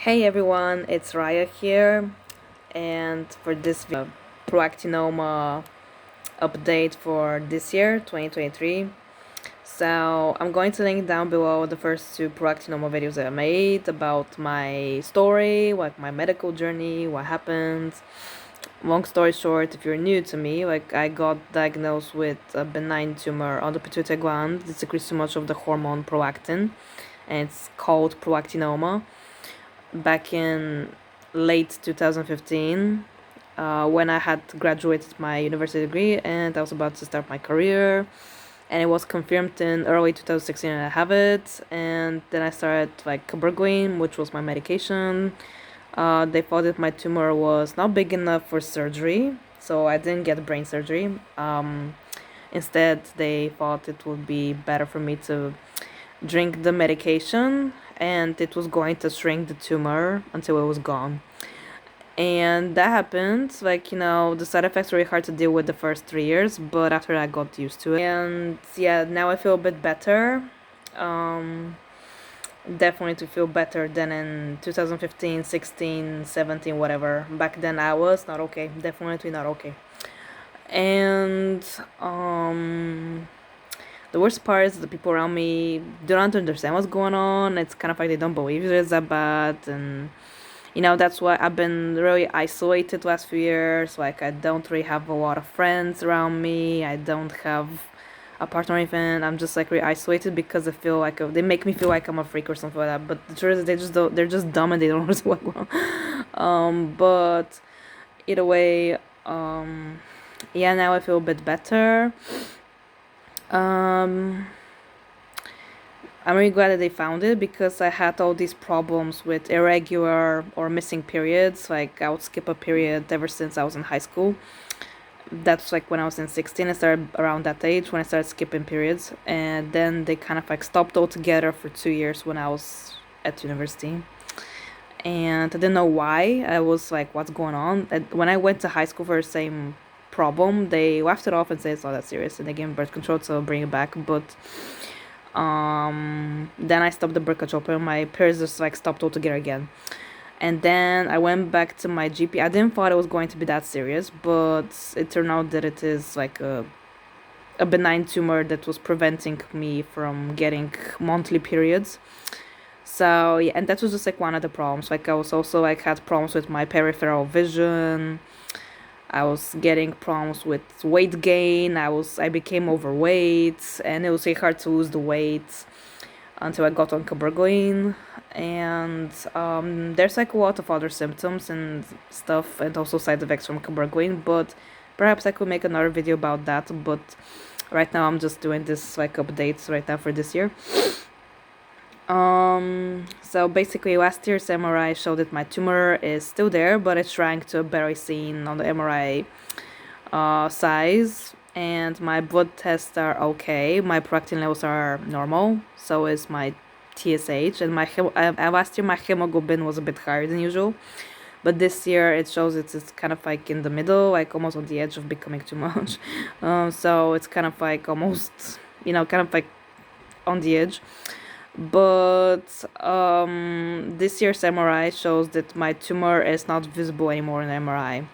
Hey everyone, it's Raya here, and for this Prolactinoma update for this year, 2023. So I'm going to link down below the first two Prolactinoma videos that I made about my story, like my medical journey, what happened. Long story short, if you're new to me, I got diagnosed with a benign tumor on the pituitary gland. It secretes too much of the hormone prolactin, and it's called Prolactinoma. Back in late 2015, when I had graduated my university degree and I was about to start my career, and it was confirmed in early 2016 and I have it. And then I started cabergoline, which was my medication. They thought that my tumor was not big enough for surgery, so I didn't get brain surgery. Instead, they thought it would be better for me to drink the medication, and it was going to shrink the tumor until it was gone. And that happened. The side effects were really hard to deal with the first 3 years, but after I got used to it. And yeah, now I feel a bit better. Definitely to feel better than in 2015, 16, 17, whatever. Back then I was not okay. Definitely not okay. And the worst part is the people around me don't understand what's going on. It's kind of like they don't believe it is that bad. And that's why I've been really isolated last few years. Like, I don't really have a lot of friends around me. I don't have a partner or anything. I'm just really isolated because I feel like they make me feel like I'm a freak or something like that. But the truth is they're just dumb and they don't understand what's going on. But either way, yeah, now I feel a bit better. I'm really glad that they found it, because I had all these problems with irregular or missing periods. Like, I would skip a period ever since I was in high school. That's when I was in 16. I started around that age when I started skipping periods, and then they kind of stopped altogether for 2 years when I was at university. And I didn't know why. I was like, what's going on? And when I went to high school for the same problem, they laughed it off and said it's not that serious, and they gave me birth control to bring it back. But then I stopped the birth control pill. My periods just stopped altogether again. And then I went back to my GP. I didn't thought it was going to be that serious, but it turned out that it is a benign tumor that was preventing me from getting monthly periods. So yeah, and that was just one of the problems. I was also had problems with my peripheral vision. I was getting problems with weight gain. I became overweight, and it was really hard to lose the weight until I got on cabergoline. And there's a lot of other symptoms and stuff, and also side effects from cabergoline, but perhaps I could make another video about that. But right now I'm just doing this updates right now for this year. So basically last year's MRI showed that my tumor is still there, but it shrank to a barely seen on the MRI size, and my blood tests are okay. My prolactin levels are normal, so is my TSH, and last year my hemoglobin was a bit higher than usual, but this year it shows it's kind of in the middle, almost on the edge of becoming too much. So it's kind of almost, kind of on the edge. But this year's MRI shows that my tumor is not visible anymore in the MRI.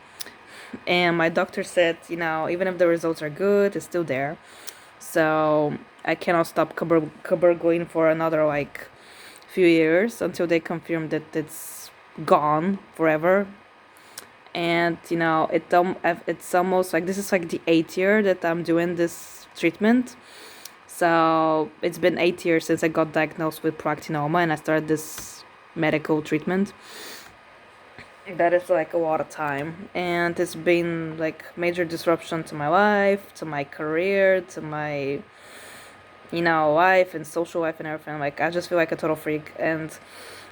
And my doctor said, even if the results are good, it's still there. So I cannot stop cabergoline for another few years until they confirm that it's gone forever. And it's almost this is the 8th year that I'm doing this treatment. So it's been 8 years since I got diagnosed with prolactinoma and I started this medical treatment. That is a lot of time, and it's been major disruption to my life, to my career, to my life and social life and everything. I just feel like a total freak, and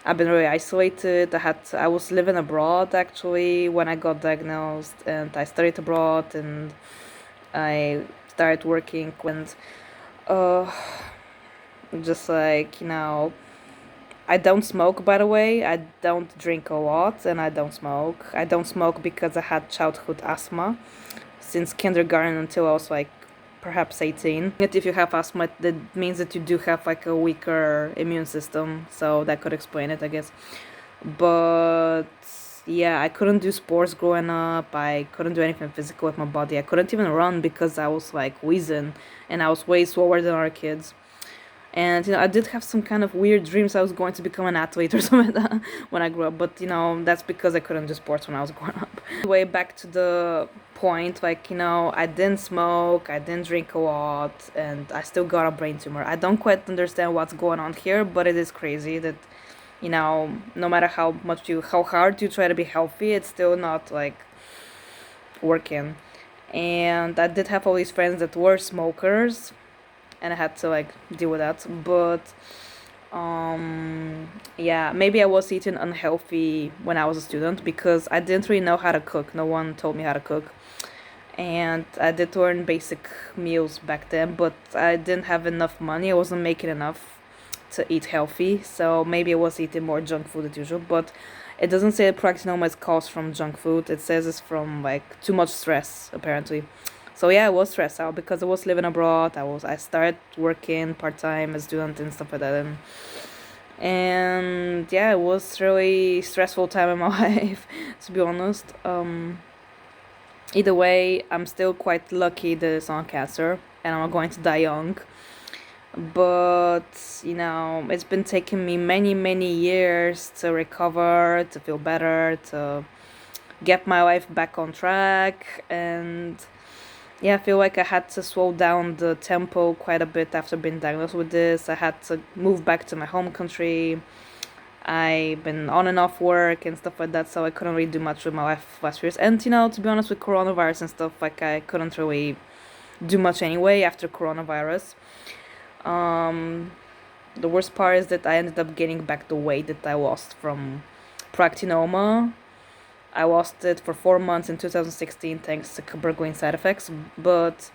I've been really isolated. I was living abroad actually when I got diagnosed, and I studied abroad, and I started working when just I don't smoke, by the way. I don't drink a lot, and I don't smoke. I don't smoke because I had childhood asthma since kindergarten until I was perhaps 18. If you have asthma, that means that you do have a weaker immune system, so that could explain it, I guess. But yeah, I couldn't do sports growing up. I couldn't do anything physical with my body. I couldn't even run because I was like wheezing and I was way slower than other kids. And I did have some kind of weird dreams I was going to become an athlete or something like that when I grew up. But that's because I couldn't do sports when I was growing up. Way back to the point, like I didn't smoke, I didn't drink a lot, and I still got a brain tumor. I don't quite understand what's going on here, but it is crazy that no matter how hard you try to be healthy, it's still not like working. And I did have all these friends that were smokers, and I had to like deal with that. But yeah, maybe I was eating unhealthy when I was a student because I didn't really know how to cook. No one told me how to cook. And I did learn basic meals back then, but I didn't have enough money. I wasn't making enough to eat healthy, so maybe I was eating more junk food as usual. But it doesn't say prolactinoma is caused from junk food. It says it's from like too much stress, apparently. So yeah, I was stressed out because I was living abroad. I started working part time as a student and stuff like that, and yeah, it was really stressful time in my life, to be honest. Either way, I'm still quite lucky that it's not cancer, and I'm not going to die young. But it's been taking me many, many years to recover, to feel better, to get my life back on track, and yeah, I feel like I had to slow down the tempo quite a bit after being diagnosed with this. I had to move back to my home country. I've been on and off work and stuff like that, so I couldn't really do much with my life last years. And to be honest, with coronavirus and stuff, like I couldn't really do much anyway after coronavirus. The worst part is that I ended up gaining back the weight that I lost from Prolactinoma. I lost it for 4 months in 2016 thanks to cabergoline side effects, but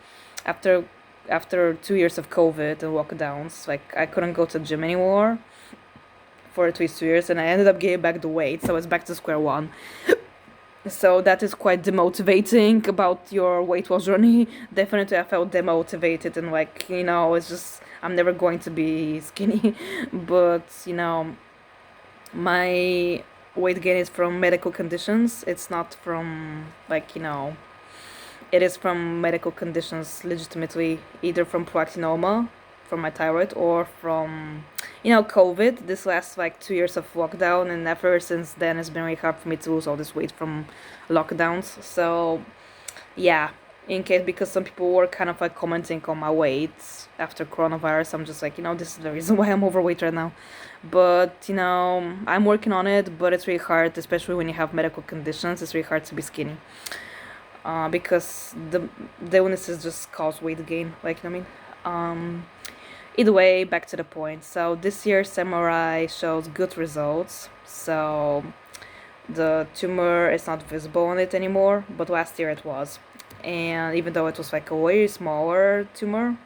after after 2 years of COVID and lockdowns, like I couldn't go to the gym anymore for at least 2 years, and I ended up gaining back the weight, so it's back to square one. So that is quite demotivating about your weight loss journey. Definitely, I felt demotivated and like it's just I'm never going to be skinny. But my weight gain is from medical conditions. It's not from like it is from medical conditions legitimately, either from prolactinoma, from my thyroid, or from COVID. This last like 2 years of lockdown, and ever since then it's been really hard for me to lose all this weight from lockdowns. So yeah, in case, because some people were kind of like commenting on my weight after coronavirus, I'm just like this is the reason why I'm overweight right now. But I'm working on it, but it's really hard, especially when you have medical conditions. It's really hard to be skinny, because the illnesses just cause weight gain, like I mean. Either way, back to the point. So this year's MRI shows good results. So the tumor is not visible on it anymore, but last year it was. And even though it was like a way smaller tumor,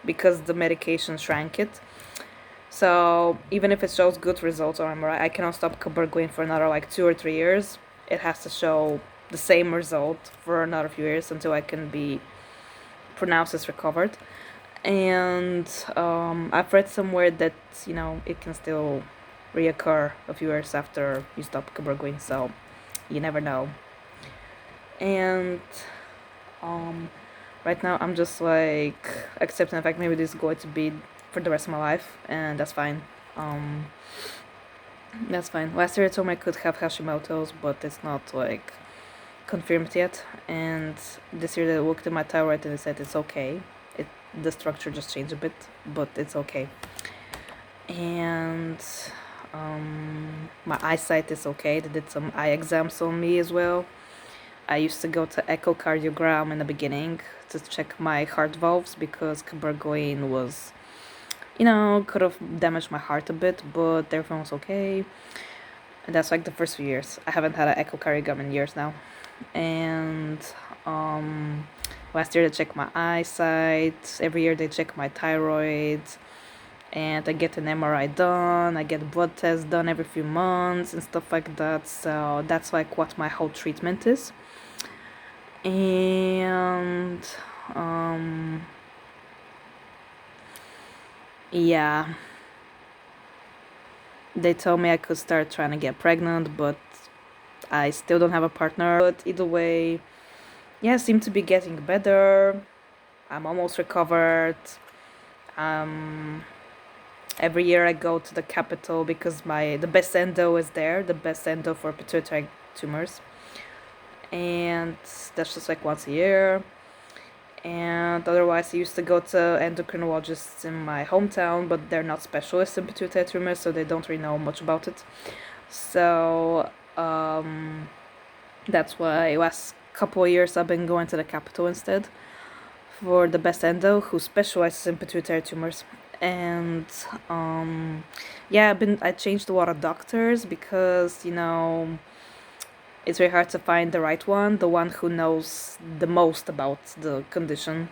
because the medication shrank it. So even if it shows good results on MRI, I cannot stop cabergoline for another like 2 or 3 years. It has to show the same result for another few years until I can be pronounced as recovered. And I've read somewhere that it can still reoccur a few years after you stop cabergoline, so you never know. And right now I'm just like accepting the fact maybe this is going to be for the rest of my life, and that's fine. That's fine. Last year I told me I could have Hashimoto's, but it's not like confirmed yet. And this year they looked at my thyroid and they said it's okay. The structure just changed a bit, but it's okay. And my eyesight is okay. They did some eye exams on me as well. I used to go to echocardiogram in the beginning to check my heart valves because cabergoline was, could have damaged my heart a bit, but everything was okay. And that's like the first few years. I haven't had an echocardiogram in years now. And last year they checked my eyesight. Every year they check my thyroid. And I get an MRI done. I get blood tests done every few months and stuff like that. So that's like what my whole treatment is. And yeah. They told me I could start trying to get pregnant, but I still don't have a partner. But either way, yeah, I seem to be getting better. I'm almost recovered. Um, every year I go to the capital because the best endo is there, the best endo for pituitary tumors, and that's just like once a year. And otherwise, I used to go to endocrinologists in my hometown, but they're not specialists in pituitary tumors, so they don't really know much about it. So that's why last couple of years I've been going to the capital instead for the best endo who specializes in pituitary tumors. And yeah, I changed a lot of doctors because it's very hard to find the right one, the one who knows the most about the condition.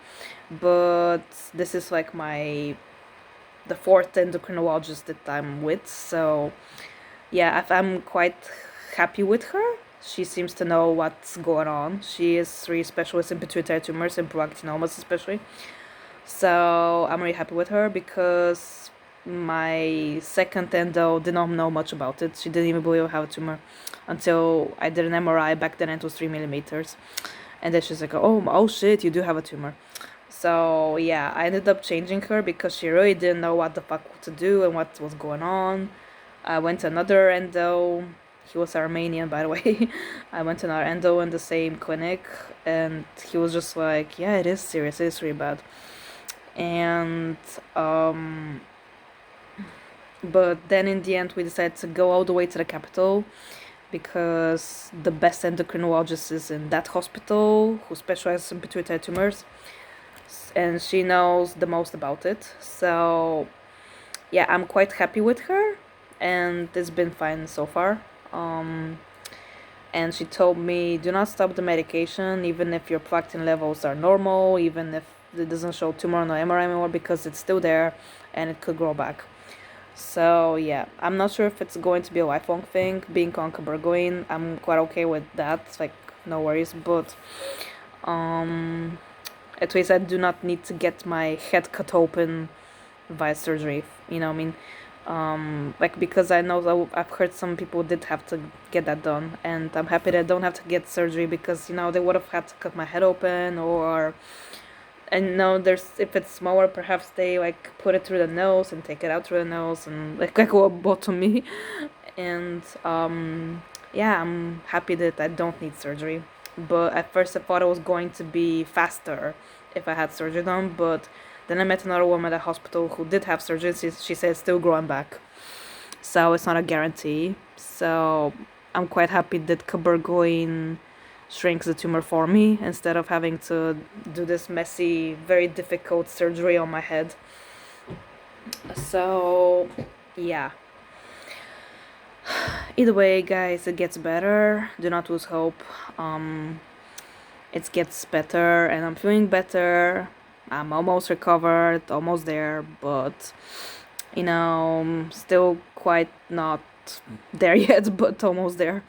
But this is like the fourth endocrinologist that I'm with, so yeah, I'm quite happy with her. She seems to know what's going on. She is really specialist in pituitary tumors and prolactinomas especially. So I'm really happy with her because my second endo did not know much about it. She didn't even believe I have a tumor until I did an MRI. Back then it was 3 millimeters. And then she's like, oh shit, you do have a tumor. So yeah, I ended up changing her because she really didn't know what the fuck to do and what was going on. I went to another endo. He was Armenian, by the way. I went to another endo in the same clinic, and he was just like, yeah, it is serious, it is really bad. And but then in the end we decided to go all the way to the capital because the best endocrinologist is in that hospital who specializes in pituitary tumors, and she knows the most about it. So yeah, I'm quite happy with her, and it's been fine so far. And she told me, do not stop the medication even if your prolactin levels are normal, even if it doesn't show tumor on the MRI anymore, because it's still there and it could grow back. So yeah, I'm not sure if it's going to be a lifelong thing being on cabergoline. I'm quite okay with that, like no worries, but at least I do not need to get my head cut open via surgery, you know what I mean? Like, because I know I've heard some people did have to get that done, and I'm happy that I don't have to get surgery because they would have had to cut my head open, or and there's, if it's smaller, perhaps they like put it through the nose and take it out through the nose and like lobotomy. And yeah, I'm happy that I don't need surgery. But at first I thought it was going to be faster if I had surgery done, but then I met another woman at the hospital who did have surgery. She said it's still growing back, so it's not a guarantee. So I'm quite happy that cabergoline shrinks the tumor for me instead of having to do this messy, very difficult surgery on my head. So yeah, either way, guys, it gets better. Do not lose hope. It gets better and I'm feeling better. I'm almost recovered, almost there, but still quite not there yet, but almost there.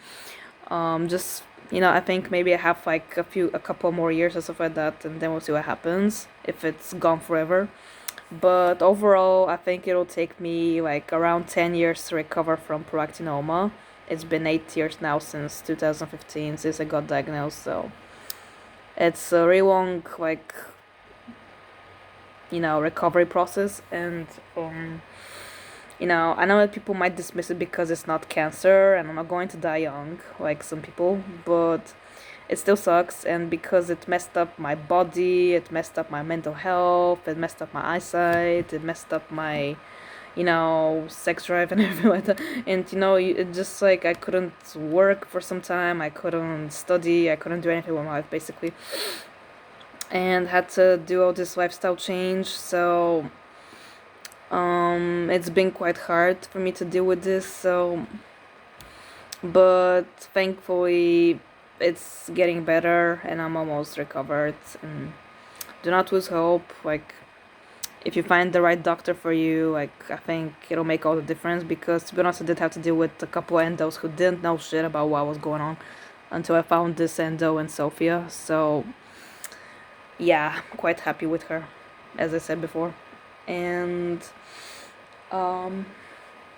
Just I think maybe I have like a couple more years or stuff like that, and then we'll see what happens if it's gone forever. But overall, I think it'll take me like around 10 years to recover from prolactinoma. It's been 8 years now since 2015 since I got diagnosed, so it's a really long recovery process. And I know that people might dismiss it because it's not cancer and I'm not going to die young like some people, but it still sucks. And because it messed up my body, it messed up my mental health, it messed up my eyesight, it messed up my sex drive and everything like that. And it just like I couldn't work for some time, I couldn't study, I couldn't do anything with my life basically, and had to do all this lifestyle change. So it's been quite hard for me to deal with this. So but thankfully it's getting better and I'm almost recovered. And do not lose hope. Like, if you find the right doctor for you, like, I think it'll make all the difference, because to be honest, I did have to deal with a couple of endos who didn't know shit about what was going on until I found this endo in Sofia. So yeah, I'm quite happy with her, as I said before. And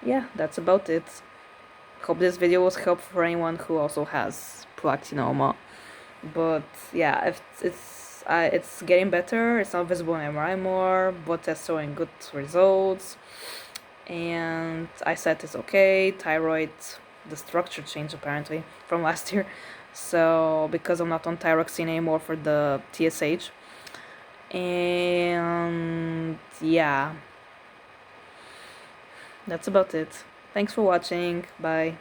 yeah, that's about it. Hope this video was helpful for anyone who also has prolactinoma. But yeah, if it's getting better. It's not visible in MRI more. Blood tests showing good results, and eyesight is okay. Thyroid, the structure changed apparently from last year. So because I'm not on thyroxine anymore for the TSH, and yeah, that's about it. Thanks for watching. Bye.